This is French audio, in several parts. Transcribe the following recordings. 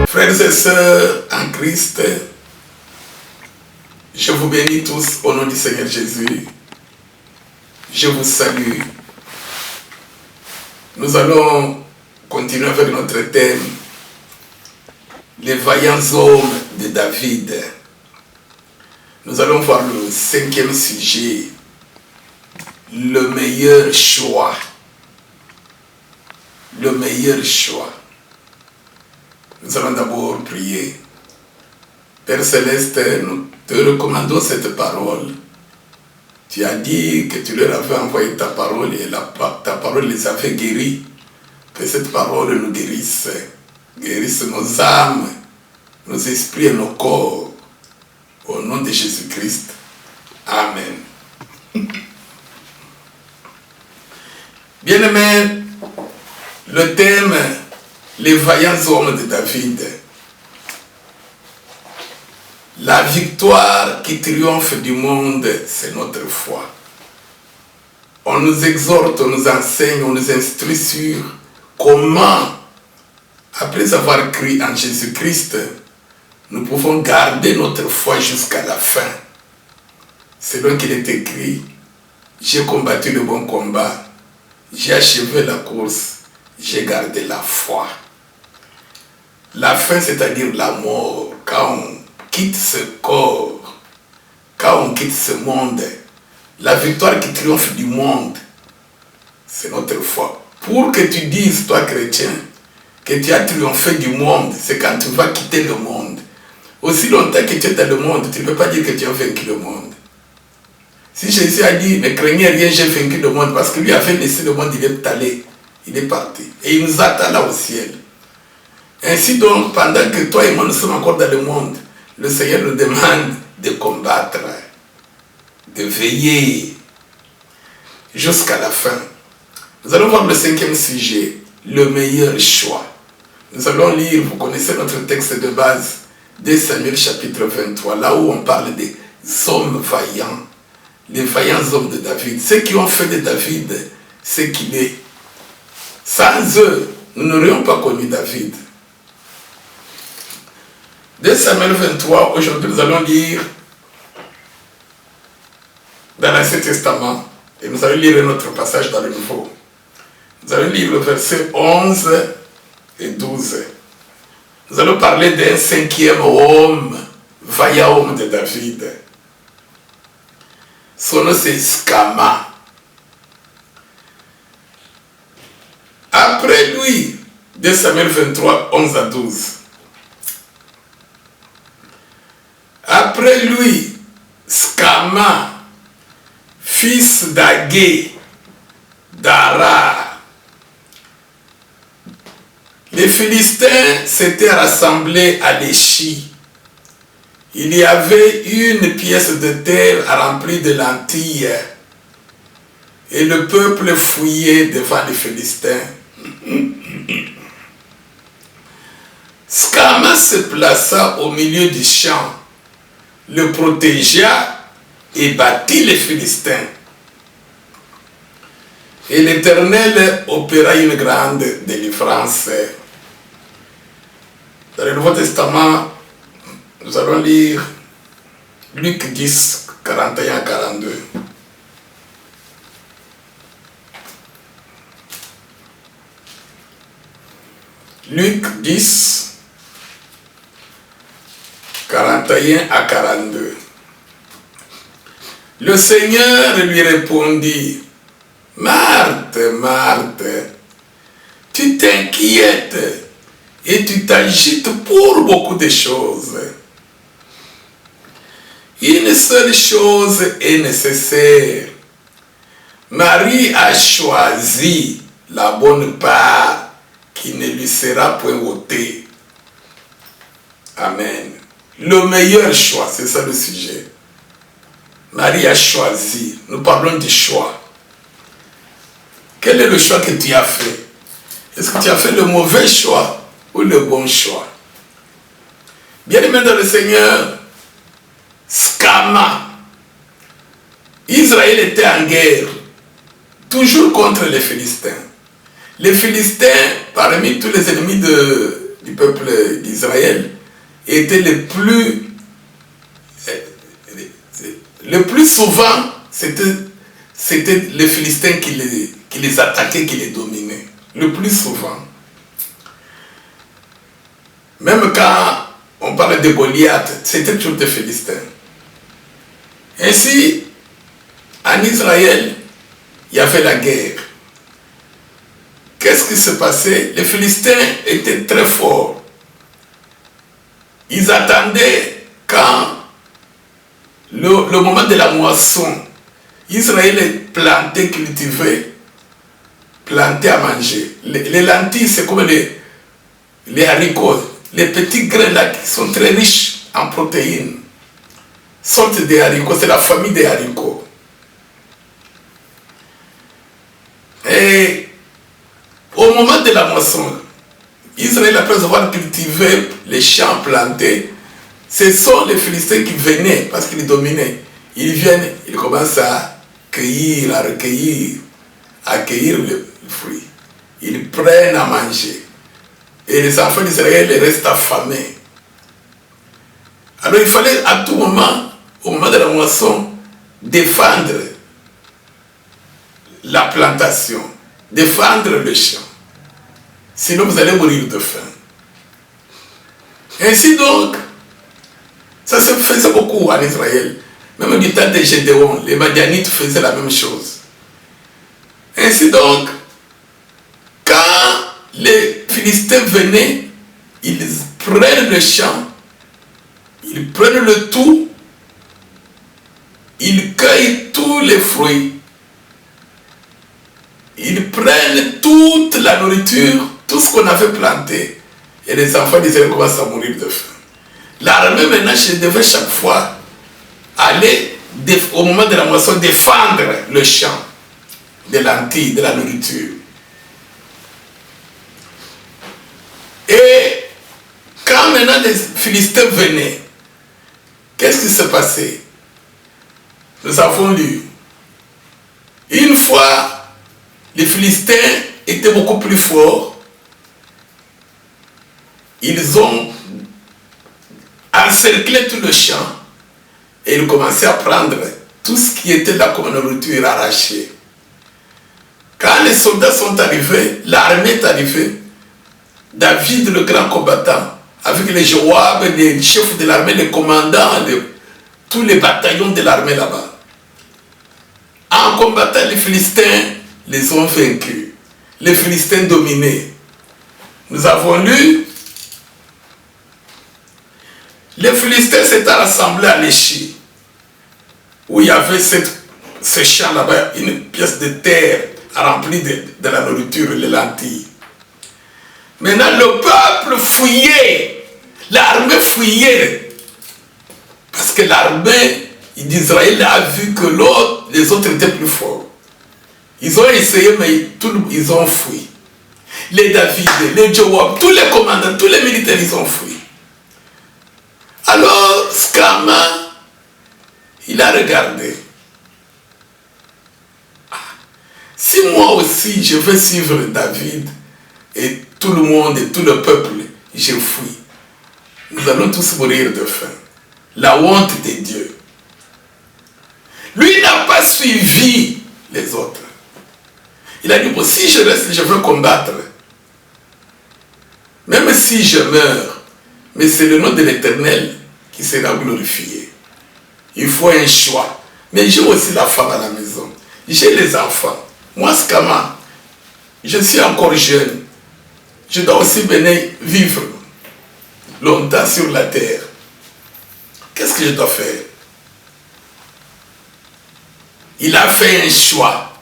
Frères et sœurs en Christ, je vous bénis tous au nom du Seigneur Jésus. Je vous salue. Nous allons continuer avec notre thème, les vaillants hommes de David. Nous allons voir le 5e sujet, le meilleur choix. Le meilleur choix. Nous allons d'abord prier. Père Céleste, nous te recommandons cette parole. Tu as dit que tu leur avais envoyé ta parole et ta parole les avait guéris. Que cette parole nous guérisse. Guérisse nos âmes, nos esprits et nos corps. Au nom de Jésus-Christ. Amen. Bien-aimés, le thème, les vaillants hommes de David. La victoire qui triomphe du monde, c'est notre foi. On nous exhorte, on nous enseigne, on nous instruit sur comment, après avoir cru en Jésus-Christ, nous pouvons garder notre foi jusqu'à la fin. C'est donc qu'il est écrit, j'ai combattu le bon combat, j'ai achevé la course, j'ai gardé la foi. La fin, c'est-à-dire la mort, quand on quitte ce corps, quand on quitte ce monde, la victoire qui triomphe du monde, c'est notre foi. Pour que tu dises, toi chrétien, que tu as triomphé du monde, c'est quand tu vas quitter le monde. Aussi longtemps que tu es dans le monde, tu ne peux pas dire que tu as vaincu le monde. Si Jésus a dit, ne craignez rien, j'ai vaincu le monde, parce que lui avait laissé le monde, il est allé, il est parti. Et il nous attend là au ciel. Ainsi donc, pendant que toi et moi nous sommes encore dans le monde, le Seigneur nous demande de combattre, de veiller jusqu'à la fin. Nous allons voir le 5e sujet, le meilleur choix. Nous allons lire, vous connaissez notre texte de base, 2 Samuel chapitre 23, là où on parle des hommes vaillants, les vaillants hommes de David, ceux qui ont fait de David ce qu'il est. Sans eux, nous n'aurions pas connu David. 2 Samuel 23, aujourd'hui nous allons lire dans l'Ancien Testament et nous allons lire notre passage dans le Nouveau. Nous allons lire le verset 11 et 12. Nous allons parler d'un 5e homme, vaillant homme de David. Son nom c'est Scama. Après lui, 2 Samuel 23, 11 à 12. Après lui, Scama, fils d'Agé, d'Ara. Les Philistins s'étaient rassemblés à l'Échi. Il y avait une pièce de terre remplie de lentilles. Et le peuple fouillait devant les Philistins. Scama se plaça au milieu du champ, le protégea et battit les Philistins. Et l'Éternel opéra une grande délivrance. Dans le Nouveau Testament, nous allons lire Luc 10, 41 à 42. Luc 10, 41 à 42. Le Seigneur lui répondit, « Marthe, Marthe, tu t'inquiètes et tu t'agites pour beaucoup de choses. Une seule chose est nécessaire. Marie a choisi la bonne part qui ne lui sera point ôtée. » Amen. Le meilleur choix, c'est ça le sujet. Marie a choisi. Nous parlons du choix. Quel est le choix que tu as fait? Est-ce que tu as fait le mauvais choix ou le bon choix? Bien-aimé dans le Seigneur, Scama Israël était en guerre, toujours contre les Philistins. Les Philistins, parmi tous les ennemis du peuple d'Israël, étaient le plus souvent, c'était les Philistins qui les attaquaient, qui les dominaient. Le plus souvent. Même quand on parle de Goliath, c'était toujours des Philistins. Ainsi, en Israël, il y avait la guerre. Qu'est-ce qui se passait? Les Philistins étaient très forts. Ils attendaient quand le moment de la moisson, Israël est planté, cultivé, planté à manger. Les lentilles, c'est comme les haricots. Les petits grains là qui sont très riches en protéines. Sorte des haricots, c'est la famille des haricots. Et au moment de la moisson, Israël, après avoir cultivé les champs plantés, ce sont les Philistins qui venaient, parce qu'ils dominaient. Ils viennent, ils commencent à cueillir, à recueillir, à cueillir le fruit. Ils prennent à manger. Et les enfants d'Israël restent affamés. Alors il fallait à tout moment, au moment de la moisson, défendre la plantation, défendre le champ. Sinon vous allez mourir de faim. Ainsi donc, ça se faisait beaucoup en Israël. Même du temps de Gédéon, les Madianites faisaient la même chose. Ainsi donc, quand les Philistins venaient, ils prennent le champ, ils prennent le tout, ils cueillent tous les fruits, ils prennent toute la nourriture, tout ce qu'on avait planté, et les enfants d'Israël commencent à mourir de faim. L'armée maintenant devait chaque fois aller au moment de la moisson défendre le champ de lentilles, de la nourriture. Et quand maintenant les Philistins venaient, qu'est-ce qui se passait? Nous avons lu. Une fois, les Philistins étaient beaucoup plus forts. Ils ont encerclé tout le champ et ils commençaient à prendre tout ce qui était là comme nourriture arrachée. Quand les soldats sont arrivés, l'armée est arrivée, David, le grand combattant, avec les Joab, les chefs de l'armée, les commandants, tous les bataillons de l'armée là-bas. En combattant les Philistins, les ont vaincus. Les Philistins dominés. Nous avons lu, les Philistins s'étaient rassemblés à Léchi, où il y avait ce champ là-bas, une pièce de terre remplie de la nourriture, les lentilles. Maintenant, le peuple fuyait, l'armée fuyait, parce que l'armée d'Israël a vu que les autres étaient plus forts. Ils ont essayé, mais ils ont fui. Les David, les Joab, tous les commandants, tous les militaires, ils ont fui. Alors, Scama, il a regardé. Si moi aussi, je vais suivre David, et tout le monde et tout le peuple, je fuis, nous allons tous mourir de faim. La honte de Dieu. Lui n'a pas suivi les autres. Il a dit, bon, si je reste, je veux combattre. Même si je meurs, mais c'est le nom de l'Éternel qui sera glorifié. Il faut un choix. Mais j'ai aussi la femme à la maison. J'ai les enfants. Moi, Scama, je suis encore jeune. Je dois aussi venir vivre longtemps sur la terre. Qu'est-ce que je dois faire? Il a fait un choix.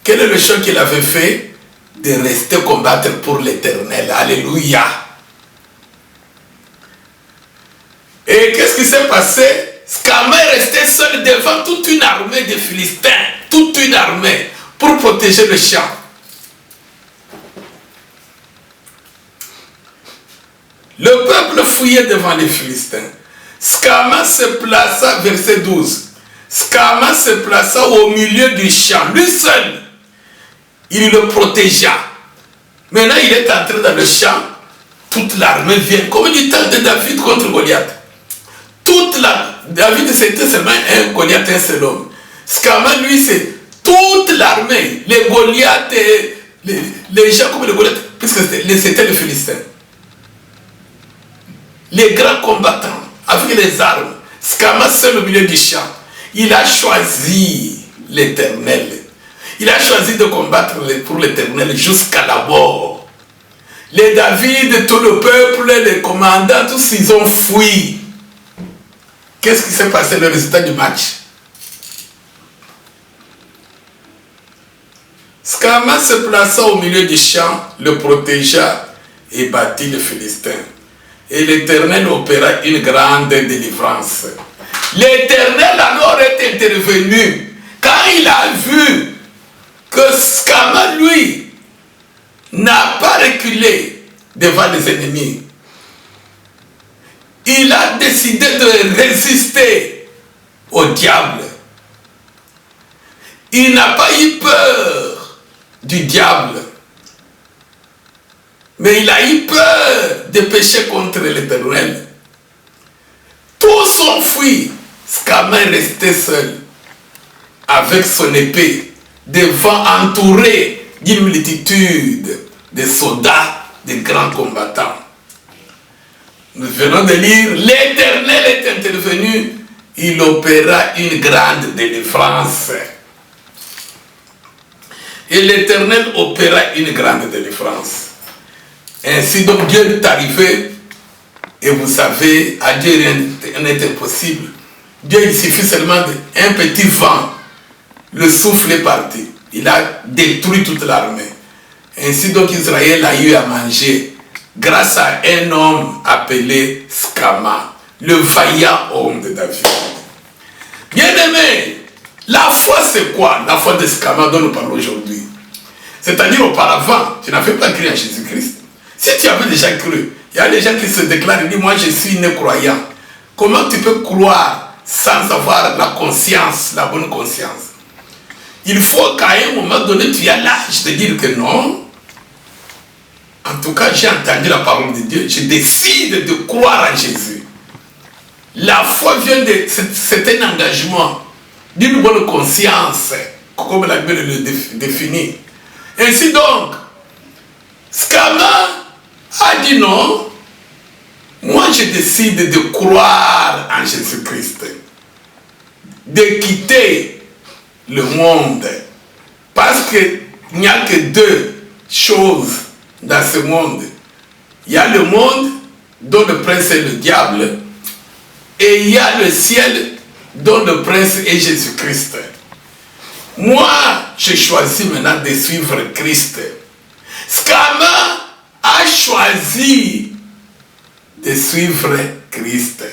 Quel est le choix qu'il avait fait? De rester combattre pour l'Éternel. Alléluia. Et qu'est-ce qui s'est passé? Scama est resté seul devant toute une armée de Philistins. Toute une armée pour protéger le champ. Le peuple fouillait devant les Philistins. Scama se plaça, verset 12. Scama se plaça au milieu du champ, lui seul. Il le protégea. Maintenant, il est entré dans le champ. Toute l'armée vient, comme du temps de David contre Goliath. David, c'était seulement un Goliath, un seul homme. Scama, lui, c'est toute l'armée. Les Goliaths, les gens comme les Goliaths, puisque c'était les Philistins. Les grands combattants, avec les armes. Scama, seul au milieu du champ. Il a choisi l'Éternel. Il a choisi de combattre pour l'Éternel jusqu'à la mort. Les David, tout le peuple, les commandants, tous ils ont fui. Qu'est-ce qui s'est passé, le résultat du match? Scama se plaça au milieu du champ, le protégea et battit le Philistin. Et l'Éternel opéra une grande délivrance. L'Éternel alors est intervenu quand il a vu que Scama, lui, n'a pas reculé devant les ennemis. Il a décidé de résister au diable. Il n'a pas eu peur du diable. Mais il a eu peur de pécher contre l'Éternel. Tous ont fui. Scama est resté seul avec son épée devant, entouré d'une multitude de soldats, de grands combattants. Nous venons de lire, l'Éternel est intervenu, il opéra une grande délivrance. Et l'Éternel opéra une grande délivrance. Ainsi donc Dieu est arrivé, et vous savez, à Dieu rien n'est impossible. Dieu, il suffit seulement d'un petit vent, le souffle est parti. Il a détruit toute l'armée. Ainsi donc Israël a eu à manger grâce à un homme appelé Scama, le vaillant homme de David. Bien-aimé, la foi c'est quoi? La foi de Scama dont nous parlons aujourd'hui. C'est-à-dire auparavant, tu n'avais pas cru en Jésus-Christ. Si tu avais déjà cru, il y a des gens qui se déclarent et disent, moi je suis né croyant. Comment tu peux croire sans avoir la conscience, la bonne conscience? Il faut qu'à un moment donné, tu aies l'âge de dire que non. En tout cas, j'ai entendu la parole de Dieu. Je décide de croire en Jésus. La foi vient de... C'est un engagement d'une bonne conscience, comme la Bible le définit. Ainsi donc, Scama a dit non. Moi, je décide de croire en Jésus-Christ. De quitter le monde. Parce qu'il n'y a que deux choses dans ce monde. Il y a le monde dont le prince est le diable et il y a le ciel dont le prince est Jésus-Christ. Moi, j'ai choisi maintenant de suivre Christ. Scama a choisi de suivre Christ.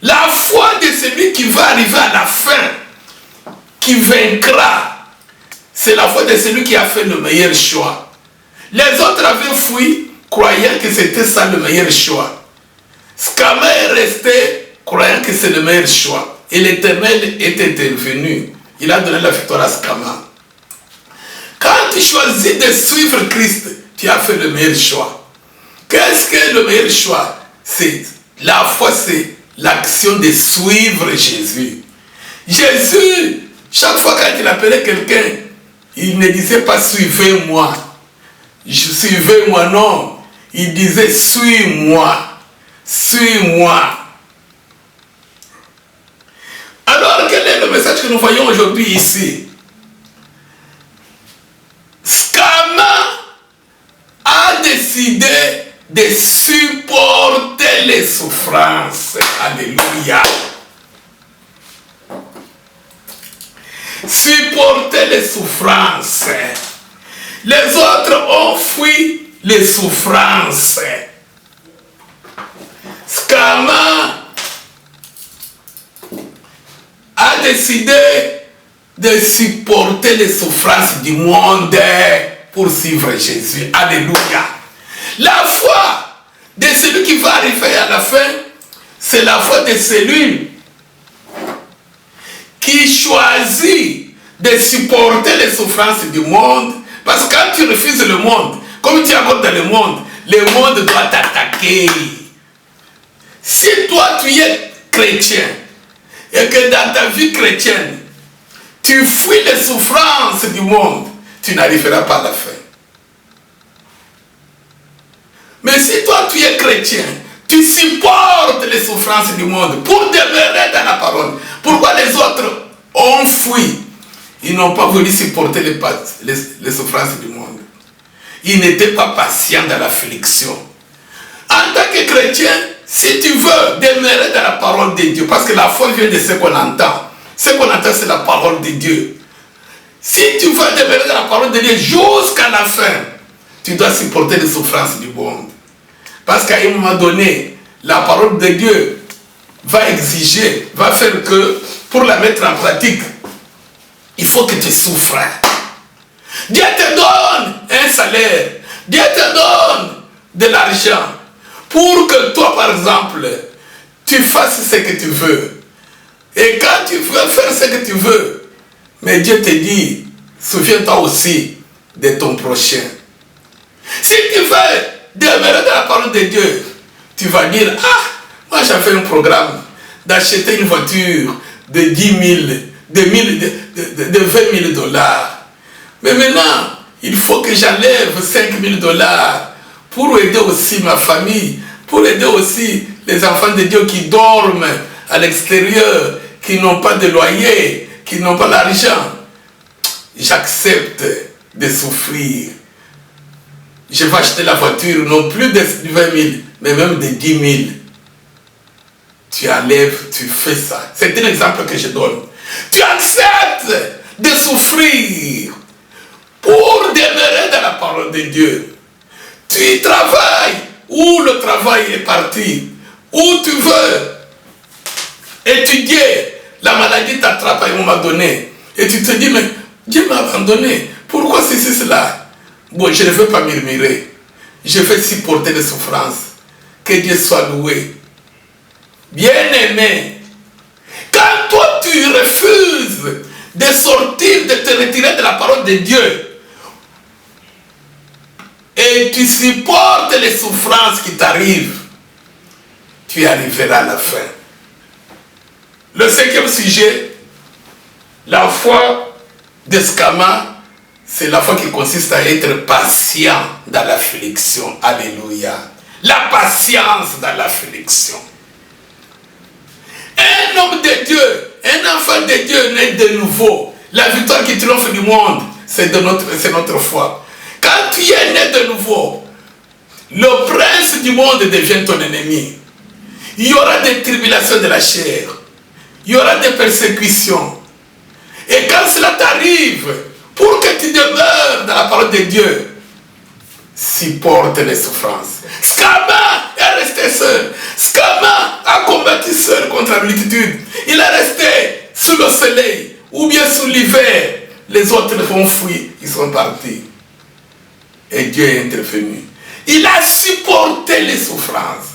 La foi de celui qui va arriver à la fin, qui vaincra, c'est la foi de celui qui a fait le meilleur choix. Les autres avaient fui, croyant que c'était ça le meilleur choix. Scama est resté, croyant que c'est le meilleur choix. Et l'Éternel est intervenu. Il a donné la victoire à Scama. Quand tu choisis de suivre Christ, tu as fait le meilleur choix. Qu'est-ce que le meilleur choix? C'est la foi, c'est l'action de suivre Jésus. Jésus, chaque fois quand il appelait quelqu'un, il ne disait pas suivez-moi. Suivez-moi, non. Il disait suis-moi. Suis-moi. Alors, quel est le message que nous voyons aujourd'hui ici? Scama a décidé de supporter les souffrances. Alléluia. Supporter les souffrances. Les autres ont fui les souffrances. Scama a décidé de supporter les souffrances du monde pour suivre Jésus. Alléluia. La foi de celui qui va arriver à la fin, c'est la foi de celui qui choisit de supporter les souffrances du monde, parce que quand tu refuses le monde, comme tu es encore dans le monde doit t'attaquer. Si toi tu es chrétien, et que dans ta vie chrétienne, tu fuis les souffrances du monde, tu n'arriveras pas à la fin. Mais si toi tu es chrétien, tu supportes les souffrances du monde pour demeurer dans la parole. Pourquoi les autres ont fui? Ils n'ont pas voulu supporter les souffrances du monde. Ils n'étaient pas patients dans l'affliction. En tant que chrétien, si tu veux demeurer dans la parole de Dieu, parce que la foi vient de ce qu'on entend. Ce qu'on entend, c'est la parole de Dieu. Si tu veux demeurer dans la parole de Dieu jusqu'à la fin, tu dois supporter les souffrances du monde. Parce qu'à un moment donné, la parole de Dieu va exiger, va faire que, pour la mettre en pratique, il faut que tu souffres. Dieu te donne un salaire, Dieu te donne de l'argent, pour que toi, par exemple, tu fasses ce que tu veux. Et quand tu veux faire ce que tu veux, mais Dieu te dit, souviens-toi aussi de ton prochain. Si tu veux demeurer dans la parole de Dieu, tu vas dire, ah, moi j'ai fait un programme d'acheter une voiture de 10 000, de 20 000 dollars. Mais maintenant, il faut que j'enlève 5 000 dollars pour aider aussi ma famille, pour aider aussi les enfants de Dieu qui dorment à l'extérieur, qui n'ont pas de loyer, qui n'ont pas l'argent. J'accepte de souffrir. Je vais acheter la voiture, non plus de 20 000, mais même de 10 000. Tu enlèves, tu fais ça. C'est un exemple que je donne. Tu acceptes de souffrir pour demeurer dans la parole de Dieu. Tu travailles où le travail est parti, où tu veux étudier, la maladie t'attrape à un moment donné. Et tu te dis, mais Dieu m'a abandonné. Pourquoi c'est cela? Bon, je ne veux pas murmurer. Je veux supporter les souffrances. Que Dieu soit loué. Bien-aimé, quand toi tu refuses de sortir, de te retirer de la parole de Dieu, et tu supportes les souffrances qui t'arrivent, tu arriveras à la fin. Le 5e sujet, la foi d'Escama, c'est la foi qui consiste à être patient dans l'affliction. Alléluia. La patience dans l'affliction. Un homme de Dieu, un enfant de Dieu né de nouveau. La victoire qui triomphe du monde, c'est notre foi. Quand tu es né de nouveau, le prince du monde devient ton ennemi. Il y aura des tribulations de la chair. Il y aura des persécutions. Et quand cela t'arrive, pour que tu demeures dans la parole de Dieu, supporte les souffrances. Scama est resté seul. Scama a combattu seul contre la multitude. Il est resté sous le soleil ou bien sous l'hiver. Les autres vont fuir, ils sont partis. Et Dieu est intervenu. Il a supporté les souffrances.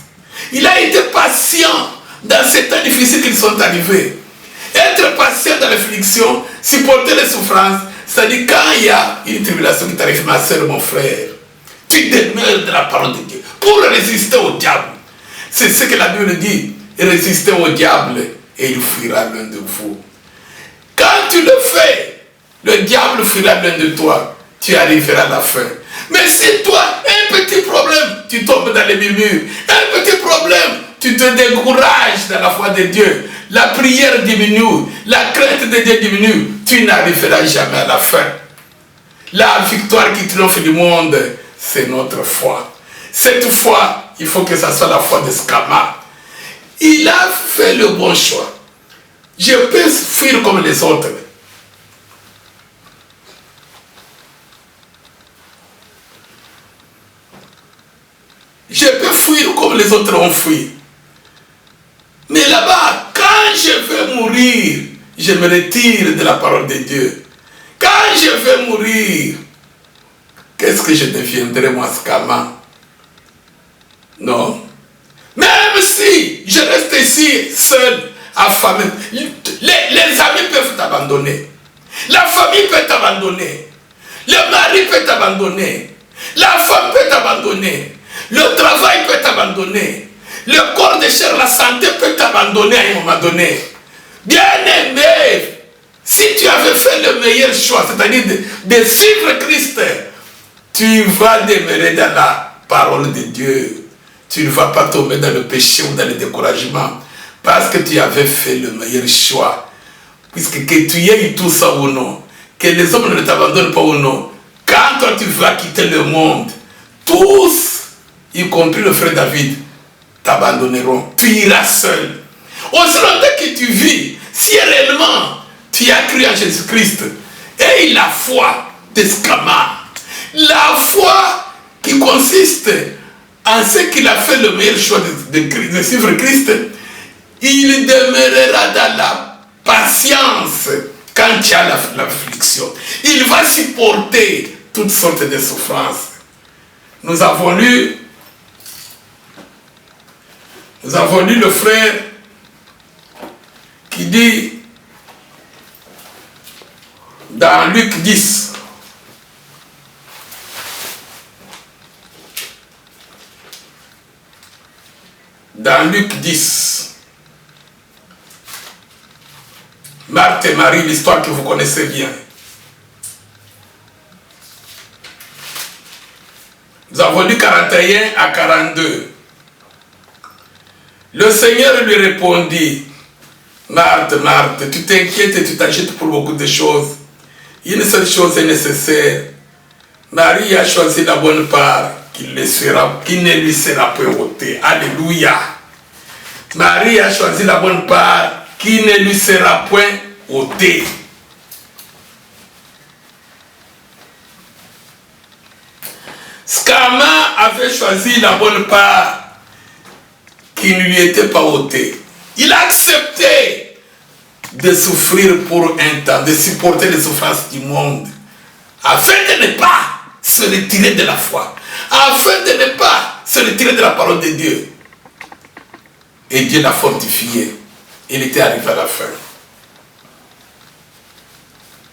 Il a été patient dans ces temps difficiles qui sont arrivés. Être patient dans l'affliction, supporter les souffrances, c'est-à-dire quand il y a une tribulation qui t'arrive, ma soeur, mon frère, tu demeures de la parole de Dieu pour résister au diable. C'est ce que la Bible dit. Résistez au diable et il fuira l'un de vous. Quand tu le fais, le diable fuira l'un de toi. Tu arriveras à la fin. Mais si toi, un petit problème, tu tombes dans les murmures. Un petit problème, tu te décourages dans la foi de Dieu. La prière diminue. La crainte de Dieu diminue. Tu n'arriveras jamais à la fin. La victoire qui triomphe du monde, c'est notre foi. Cette foi, il faut que ça soit la foi de Scama. Il a fait le bon choix. Je peux fuir comme les autres. Je peux fuir comme les autres ont fui. Mais là-bas, quand je vais mourir, je me retire de la parole de Dieu. Quand je vais mourir, qu'est-ce que je deviendrai, moi, Scama? Non. Même si je reste ici seul, affamé, les amis peuvent t'abandonner. La famille peut t'abandonner. Le mari peut t'abandonner. La femme peut t'abandonner. Le travail peut t'abandonner. Le corps de chair, la santé peut t'abandonner à un moment donné. Bien-aimé, si tu avais fait le meilleur choix, c'est-à-dire de suivre Christ, tu vas demeurer dans la parole de Dieu. Tu ne vas pas tomber dans le péché ou dans le découragement parce que tu avais fait le meilleur choix. Puisque que tu aies eu tout ça ou non, que les hommes ne t'abandonnent pas ou non, quand toi tu vas quitter le monde, tous, y compris le frère David, t'abandonneront. Tu iras seul. Aussi longtemps que tu vis, si réellement tu as cru en Jésus-Christ, et la foi d'Escama, la foi qui consiste en ce qu'il a fait le meilleur choix de suivre Christ, il demeurera dans la patience quand il y a l'affliction. Il va supporter toutes sortes de souffrances. Nous avons lu le frère qui dit dans Luc 10, dans Luc 10, Marthe et Marie, l'histoire que vous connaissez bien. Nous avons lu 41 à 42. Le Seigneur lui répondit, Marthe, Marthe, tu t'inquiètes et tu t'agites pour beaucoup de choses. Une seule chose est nécessaire. Marie a choisi la bonne part qui ne lui sera point ôtée. Alléluia. Marie a choisi la bonne part qui ne lui sera point ôtée. Scama avait choisi la bonne part qui ne lui était pas ôtée. Il a accepté de souffrir pour un temps, de supporter les souffrances du monde, afin de ne pas se retirer de la foi, afin de ne pas se retirer de la parole de Dieu. Et Dieu l'a fortifié. Il était arrivé à la fin.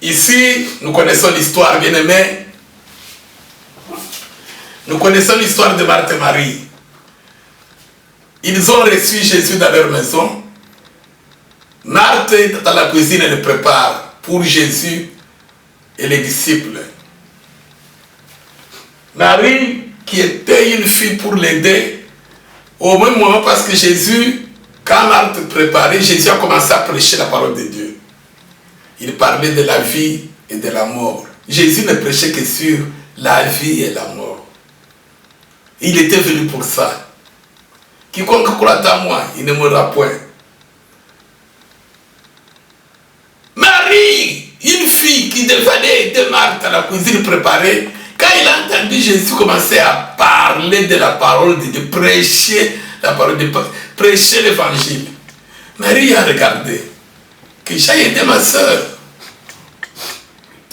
Ici, nous connaissons l'histoire, bien-aimés. Nous connaissons l'histoire de Marthe et Marie. Ils ont reçu Jésus dans leur maison. Marthe, dans la cuisine, elle prépare pour Jésus et les disciples. Marie, qui était une fille pour l'aider, au même moment, parce que Jésus, quand Marthe préparait, Jésus a commencé à prêcher la parole de Dieu. Il parlait de la vie et de la mort. Jésus ne prêchait que sur la vie et la mort. Il était venu pour ça. Quiconque croit en moi, il ne mourra point. Marie, une fille qui devait aider Marthe à la cuisine préparée, quand il a entendu Jésus commencer à parler de la parole de Dieu, prêcher la parole de Dieu, prêcher l'évangile, Marie a regardé que j'ai aidé ma soeur.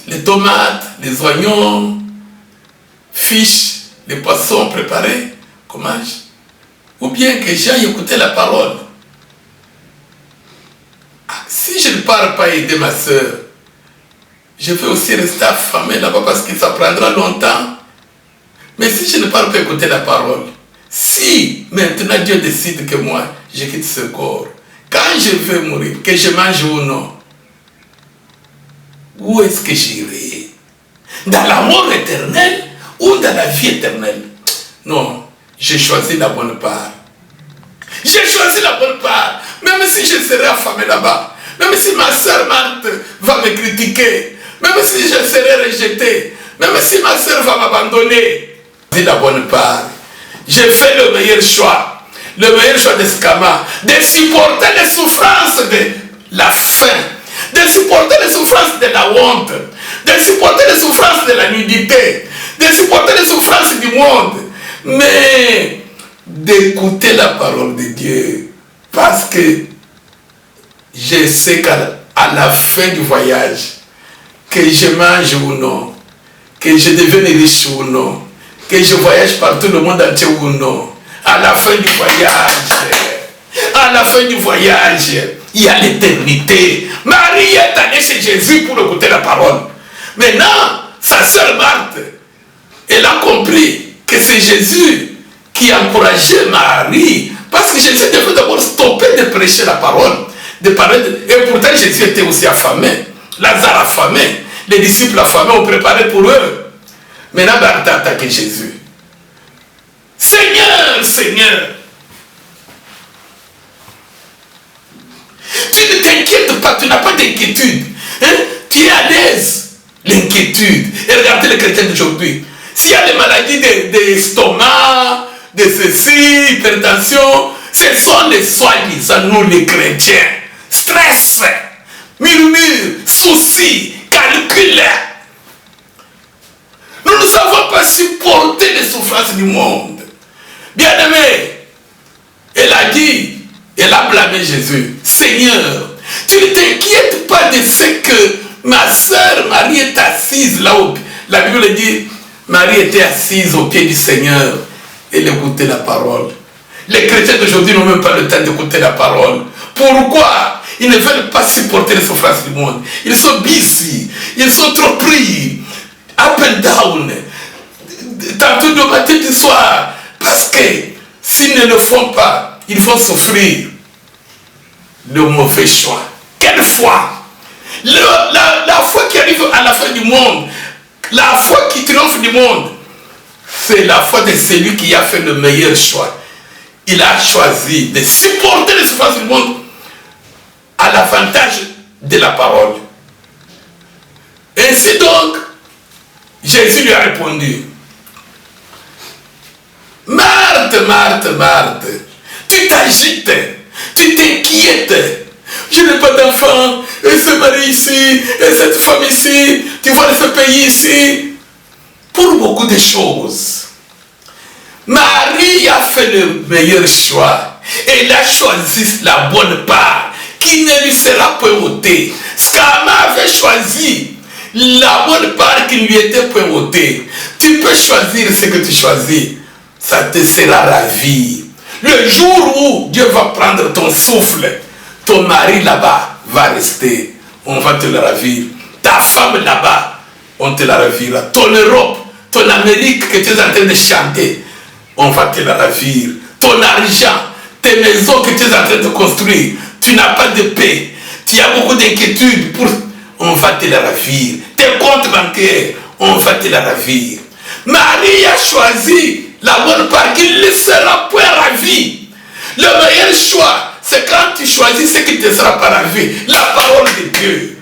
Les tomates, les oignons, fiches, les poissons préparés, comment ou bien que j'ai écouté la parole. Si je ne pars pas aider ma soeur, je vais aussi rester affamé là-bas parce que ça prendra longtemps. Mais si je ne pars pas écouter la parole, si maintenant Dieu décide que moi, je quitte ce corps, quand je vais mourir, que je mange ou non, où est-ce que j'irai? Dans la mort éternelle ou dans la vie éternelle? Non, j'ai choisi la bonne part. J'ai choisi la bonne part. Même si je serai affamé là-bas, même si ma soeur Marthe va me critiquer, même si je serai rejeté, même si ma soeur va m'abandonner, j'ai la bonne part. J'ai fait le meilleur choix d'Escama, de supporter les souffrances de la faim, de supporter les souffrances de la honte, de supporter les souffrances de la nudité, de supporter les souffrances du monde, mais d'écouter la parole de Dieu, parce que je sais qu'à la fin du voyage, que je mange ou non, que je devienne riche ou non, que je voyage par tout le monde entier ou non, à la fin du voyage, il y a l'éternité. Marie est allée chez Jésus pour écouter la parole. Maintenant, sa sœur Marthe, elle a compris que c'est Jésus qui encourageait Marie. Parce que Jésus devait d'abord stopper de prêcher la parole. Et pourtant, Jésus était aussi affamé. Lazare affamé. Les disciples affamés ont préparé pour eux. Maintenant, Marthe a attaqué Jésus. Seigneur, Seigneur, tu ne t'inquiètes pas, tu n'as pas d'inquiétude. Hein? Tu es à l'aise. L'inquiétude. Et regardez les chrétiens d'aujourd'hui. S'il y a des maladies d'estomac, de ceci, hypertension, ce sont les soi-disant, nous les chrétiens. Stress, murmure, soucis, calcul. Nous ne savons pas supporter les souffrances du monde. Bien-aimé, elle a dit, elle a blâmé Jésus. Seigneur, tu ne t'inquiètes pas de ce que ma sœur Marie est assise là-haut. La Bible dit, Marie était assise au pied du Seigneur et elle écoutait la parole. Les chrétiens d'aujourd'hui n'ont même pas le temps d'écouter la parole. Pourquoi? Ils ne veulent pas supporter les souffrances du monde. Ils sont busy, ils sont trop pris, up and down, tantôt de matin du soir. Parce que s'ils ne le font pas, ils vont souffrir le mauvais choix. Quelle foi? La foi qui arrive à la fin du monde, la foi qui triomphe du monde, c'est la foi de celui qui a fait le meilleur choix. Il a choisi de supporter les souffrances du monde à l'avantage de la parole. Ainsi donc, Jésus lui a répondu, Marthe, Marthe, Marthe, tu t'agites, tu t'inquiètes. Je n'ai pas d'enfant, et ce mari ici, et cette femme ici, tu vois ce pays ici. Pour beaucoup de choses. Marie a fait le meilleur choix. Et elle a choisi la bonne part, qui ne lui sera point ôtée. Scama avait choisi la bonne part qui ne lui était point ôtée. Tu peux choisir ce que tu choisis. Ça te sera ravi. Le jour où Dieu va prendre ton souffle, ton mari là-bas va rester. On va te le ravir. Ta femme là-bas, on te la ravira. Ton Europe, ton Amérique que tu es en train de chanter, on va te la ravir. Ton argent, tes maisons que tu es en train de construire, tu n'as pas de paix. Tu as beaucoup d'inquiétudes. On va te la ravir. Tes comptes bancaires, on va te la ravir. Marie a choisi la bonne part qui ne sera point ravie. Le meilleur choix, c'est quand tu choisis ce qui ne te sera pas ravi. La parole de Dieu.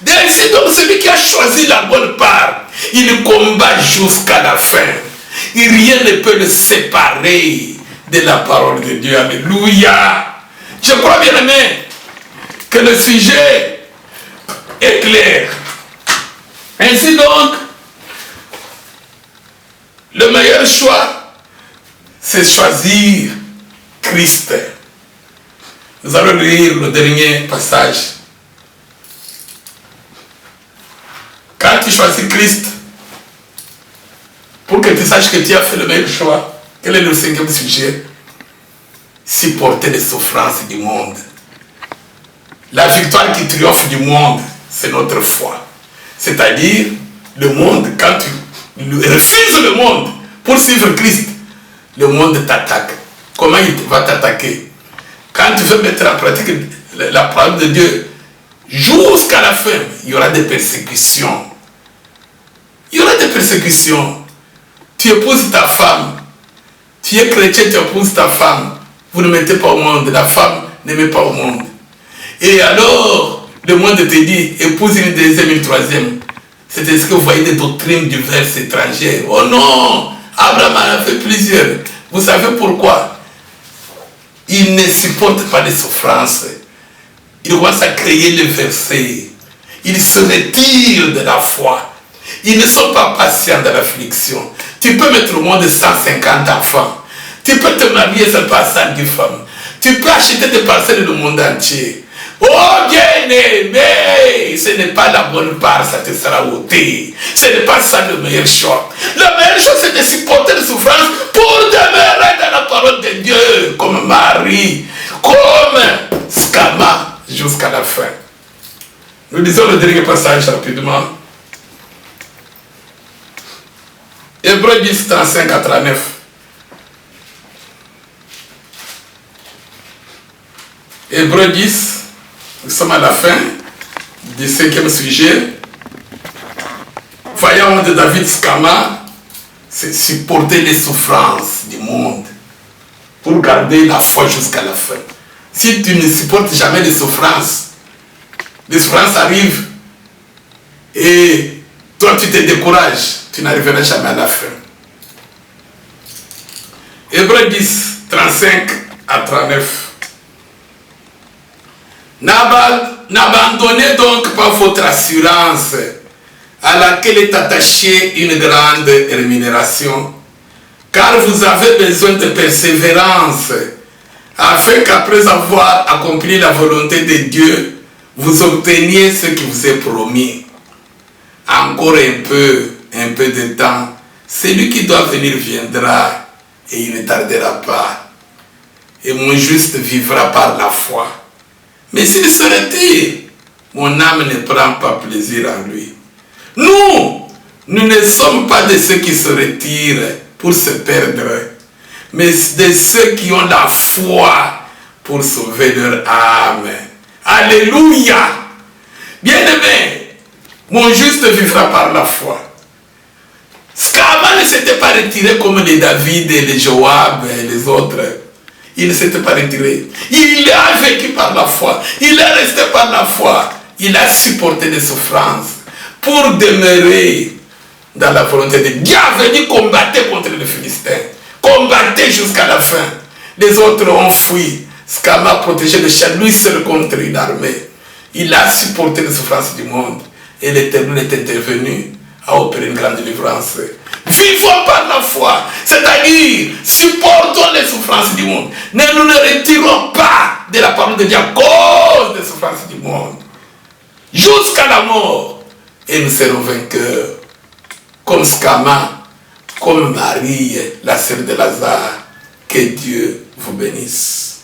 Ainsi donc, celui qui a choisi la bonne part, il combat jusqu'à la fin. Et rien ne peut le séparer de la parole de Dieu. Alléluia. Je crois bien aimé que le sujet est clair. Ainsi donc, le meilleur choix, c'est choisir Christ. Nous allons lire le dernier passage. Quand tu choisis Christ, pour que tu saches que tu as fait le meilleur choix, quel est le cinquième sujet? Supporter les souffrances du monde. La victoire qui triomphe du monde, c'est notre foi. C'est-à-dire, le monde, quand tu refuses le monde pour suivre Christ, le monde t'attaque. Comment il va t'attaquer? Quand tu veux mettre en pratique la parole de Dieu, jusqu'à la fin, il y aura des persécutions. Il y aura des persécutions. Tu épouses ta femme. Tu es chrétien, tu épouses ta femme. Vous ne mettez pas au monde. La femme ne met pas au monde. Et alors, le monde te dit, épouse une deuxième, une troisième. C'est ce que vous voyez des doctrines diverses étrangères. Oh non! Abraham en a fait plusieurs. Vous savez pourquoi? Il ne supporte pas les souffrances. Il commence à créer les versets. Il se retire de la foi. Ils ne sont pas patients dans l'affliction. Tu peux mettre au monde 150 enfants. Tu peux te marier sans pas 110 femmes. Tu peux acheter des parcelles dans le monde entier. Oh bien-aimé, ce n'est pas la bonne part, ça te sera ôté. Ce n'est pas ça le meilleur choix. Le meilleur choix, c'est de supporter les souffrances pour demeurer dans la parole de Dieu, comme Marie, comme Scama, jusqu'à la fin. Nous lisons le dernier passage rapidement. Hébreux 10, 35 à 39. Hébreux 10, nous sommes à la fin du 5e sujet. Vaillant de David Scama, c'est supporter les souffrances du monde pour garder la foi jusqu'à la fin. Si tu ne supportes jamais les souffrances arrivent et toi tu te décourages, tu n'arriveras jamais à la fin. Hébreux 10, 35 à 39. N'abandonnez donc pas votre assurance à laquelle est attachée une grande rémunération, car vous avez besoin de persévérance, afin qu'après avoir accompli la volonté de Dieu, vous obteniez ce qui vous est promis. Encore un peu de temps, celui qui doit venir viendra, et il ne tardera pas. Et mon juste vivra par la foi. Mais s'il se retire, mon âme ne prend pas plaisir en lui. Nous ne sommes pas de ceux qui se retirent pour se perdre, mais de ceux qui ont la foi pour sauver leur âme. Alléluia! Bien-aimé, mon juste vivra par la foi. Scama ne s'était pas retiré comme les David et les Joab et les autres. Il ne s'était pas retiré. Il a vécu par la foi. Il est resté par la foi. Il a supporté des souffrances pour demeurer dans la volonté de Dieu. Dieu a venu combattre contre les Philistins. Combattre jusqu'à la fin. Les autres ont fui. Scama protégé de chien, lui seul contre une armée. Il a supporté les souffrances du monde. Et l'Éternel est intervenu à opérer une grande délivrance. Vivons par la foi, c'est-à-dire supportons les souffrances du monde. Ne nous ne retirons pas de la parole de Dieu à cause des souffrances du monde. Jusqu'à la mort. Et nous serons vainqueurs. Comme Scama, comme Marie, la sœur de Lazare. Que Dieu vous bénisse.